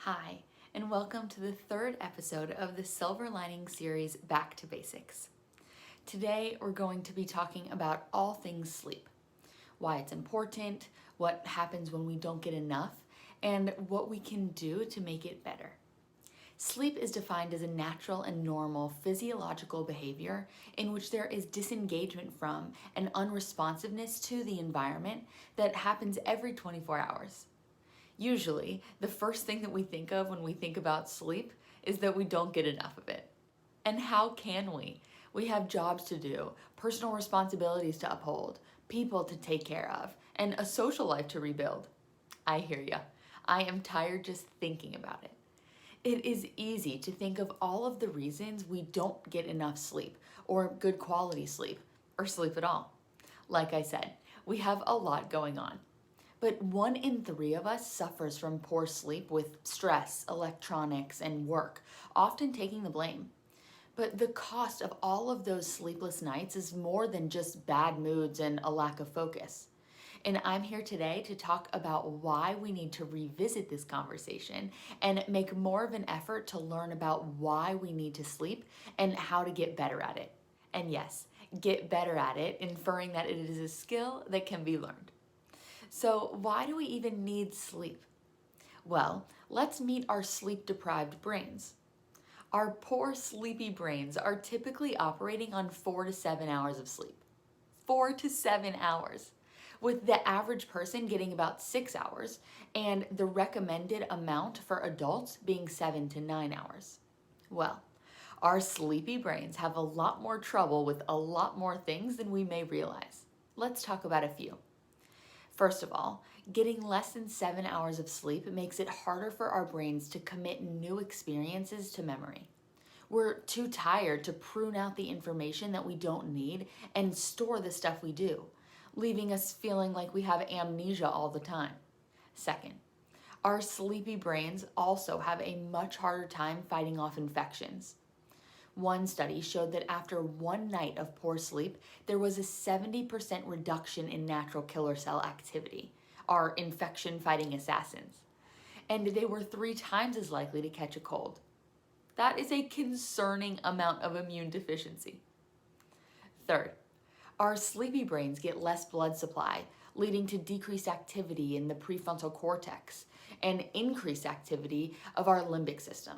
Hi, and welcome to the third episode of the Silver Lining series Back to Basics. Today, we're going to be talking about all things sleep, why it's important, what happens when we don't get enough, and what we can do to make it better. Sleep is defined as a natural and normal physiological behavior in which there is disengagement from and unresponsiveness to the environment that happens every 24 hours. Usually, the first thing that we think of when we think about sleep is that we don't get enough of it. And how can we? We have jobs to do, personal responsibilities to uphold, people to take care of, and a social life to rebuild. I hear ya. I am tired just thinking about it. It is easy to think of all of the reasons we don't get enough sleep, or good quality sleep, or sleep at all. Like I said, we have a lot going on. But 1 in 3 of us suffers from poor sleep with stress, electronics, and work, often taking the blame. But the cost of all of those sleepless nights is more than just bad moods and a lack of focus. And I'm here today to talk about why we need to revisit this conversation and make more of an effort to learn about why we need to sleep and how to get better at it. And yes, get better at it, inferring that it is a skill that can be learned. So, why do we even need sleep? Well, let's meet our sleep deprived brains. Our poor, sleepy brains are typically operating on 4 to 7 hours of sleep. 4 to 7 hours, with the average person getting about 6 hours and the recommended amount for adults being 7 to 9 hours. Well, our sleepy brains have a lot more trouble with a lot more things than we may realize. Let's talk about a few. First of all, getting less than 7 hours of sleep makes it harder for our brains to commit new experiences to memory. We're too tired to prune out the information that we don't need and store the stuff we do, leaving us feeling like we have amnesia all the time. Second, our sleepy brains also have a much harder time fighting off infections. One study showed that after 1 night of poor sleep, there was a 70% reduction in natural killer cell activity, our infection fighting assassins, and they were 3 times as likely to catch a cold. That is a concerning amount of immune deficiency. Third, our sleepy brains get less blood supply, leading to decreased activity in the prefrontal cortex and increased activity of our limbic system,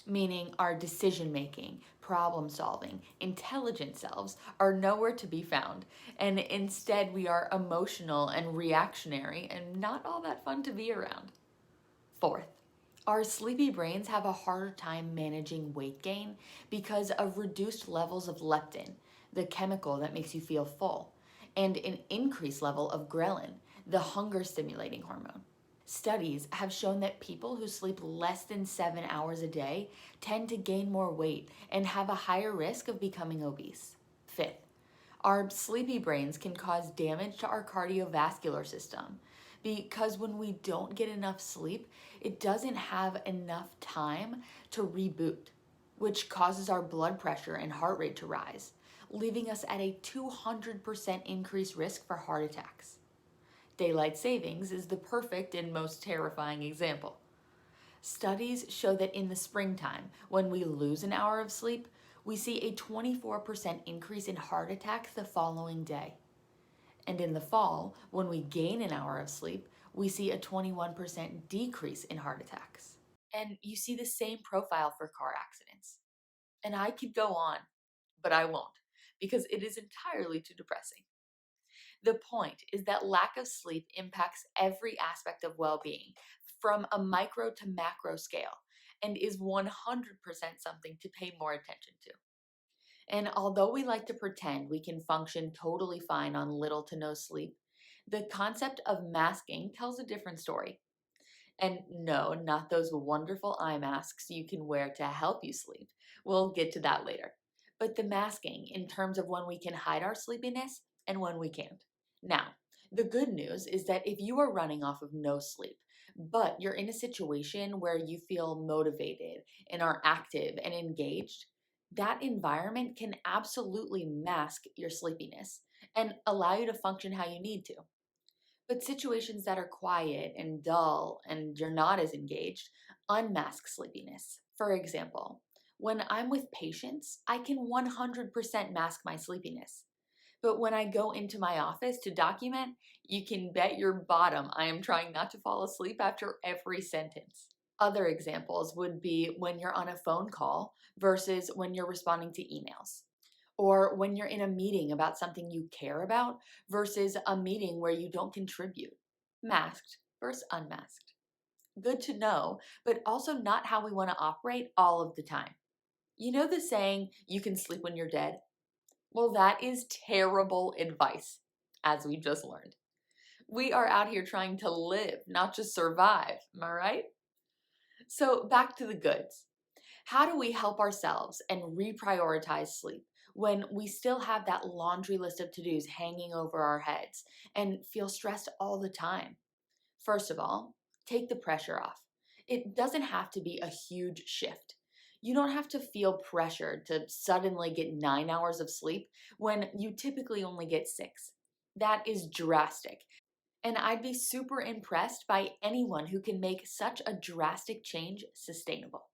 meaning our decision making, problem solving, intelligent selves are nowhere to be found, and instead we are emotional and reactionary and not all that fun to be around. Fourth, our sleepy brains have a harder time managing weight gain because of reduced levels of leptin, the chemical that makes you feel full, and an increased level of ghrelin, the hunger stimulating hormone. Studies have shown that people who sleep less than 7 hours a day tend to gain more weight and have a higher risk of becoming obese. Fifth, our sleepy brains can cause damage to our cardiovascular system because when we don't get enough sleep, it doesn't have enough time to reboot, which causes our blood pressure and heart rate to rise, leaving us at a 200% increased risk for heart attacks. Daylight savings is the perfect and most terrifying example. Studies show that in the springtime, when we lose an hour of sleep, we see a 24% increase in heart attacks the following day. And in the fall, when we gain an hour of sleep, we see a 21% decrease in heart attacks. And you see the same profile for car accidents. And I could go on, but I won't, because it is entirely too depressing. The point is that lack of sleep impacts every aspect of well being, from a micro to macro scale, and is 100% something to pay more attention to. And although we like to pretend we can function totally fine on little to no sleep, the concept of masking tells a different story. And no, not those wonderful eye masks you can wear to help you sleep. We'll get to that later. But the masking in terms of when we can hide our sleepiness and when we can't. Now, the good news is that if you are running off of no sleep, but you're in a situation where you feel motivated and are active and engaged, that environment can absolutely mask your sleepiness and allow you to function how you need to. But situations that are quiet and dull and you're not as engaged, Unmask sleepiness. For example, when I'm with patients, I can 100% mask my sleepiness. But when I go into my office to document, you can bet your bottom I am trying not to fall asleep after every sentence. Other examples would be when you're on a phone call versus when you're responding to emails, or when you're in a meeting about something you care about versus a meeting where you don't contribute. Masked versus unmasked. Good to know, but also not how we want to operate all of the time. You know the saying, you can sleep when you're dead? Well, that is terrible advice, as we just learned. We are out here trying to live, not just survive. Am I right? So, back to the goods. How do we help ourselves and reprioritize sleep when we still have that laundry list of to dos hanging over our heads and feel stressed all the time? First of all, take the pressure off. It doesn't have to be a huge shift. You don't have to feel pressured to suddenly get 9 hours of sleep when you typically only get six. That is drastic. And I'd be super impressed by anyone who can make such a drastic change sustainable.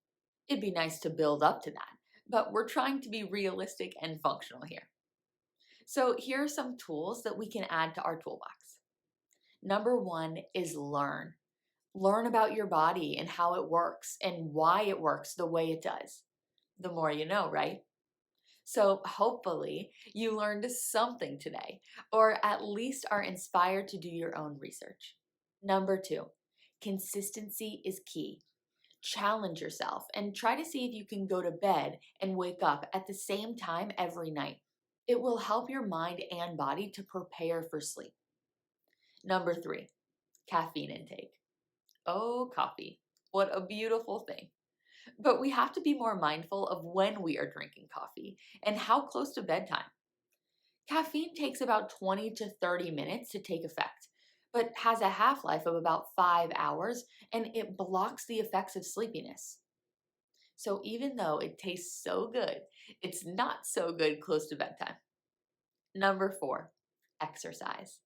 It'd be nice to build up to that, but we're trying to be realistic and functional here. So here are some tools that we can add to our toolbox. Number one is learn. Learn about your body and how it works and why it works the way it does. The more you know, right? So hopefully you learned something today, or at least are inspired to do your own research. Number two, consistency is key. Challenge yourself and try to see if you can go to bed and wake up at the same time every night. It will help your mind and body to prepare for sleep. Number three, caffeine intake. Oh, coffee. What a beautiful thing. But we have to be more mindful of when we are drinking coffee and how close to bedtime. Caffeine takes about 20 to 30 minutes to take effect, but has a half life of about 5 hours and it blocks the effects of sleepiness. So even though it tastes so good, it's not so good close to bedtime. Number four, exercise.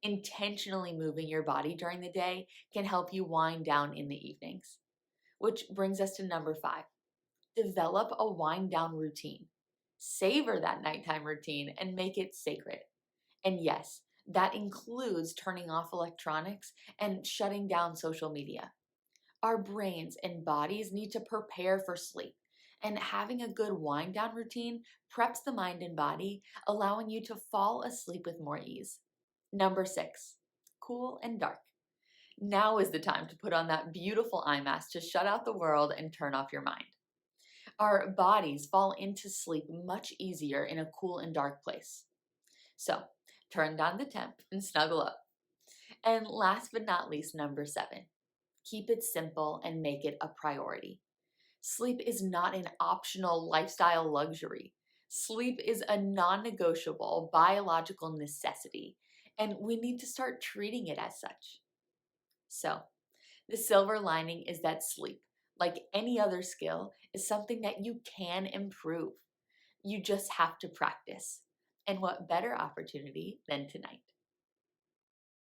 Intentionally moving your body during the day can help you wind down in the evenings. Which brings us to number five, develop a wind down routine. Savor that nighttime routine and make it sacred. And yes, that includes turning off electronics and shutting down social media. Our brains and bodies need to prepare for sleep, and having a good wind down routine preps the mind and body, allowing you to fall asleep with more ease. Number six, cool and dark. Now is the time to put on that beautiful eye mask to shut out the world and turn off your mind. Our bodies fall into sleep much easier in a cool and dark place. So, turn down the temp and snuggle up. And last but not least, number seven, keep it simple and make it a priority. Sleep is not an optional lifestyle luxury. Sleep is a non negotiable biological necessity, and we need to start treating it as such. So, the silver lining is that sleep, like any other skill, is something that you can improve. You just have to practice. And what better opportunity than tonight?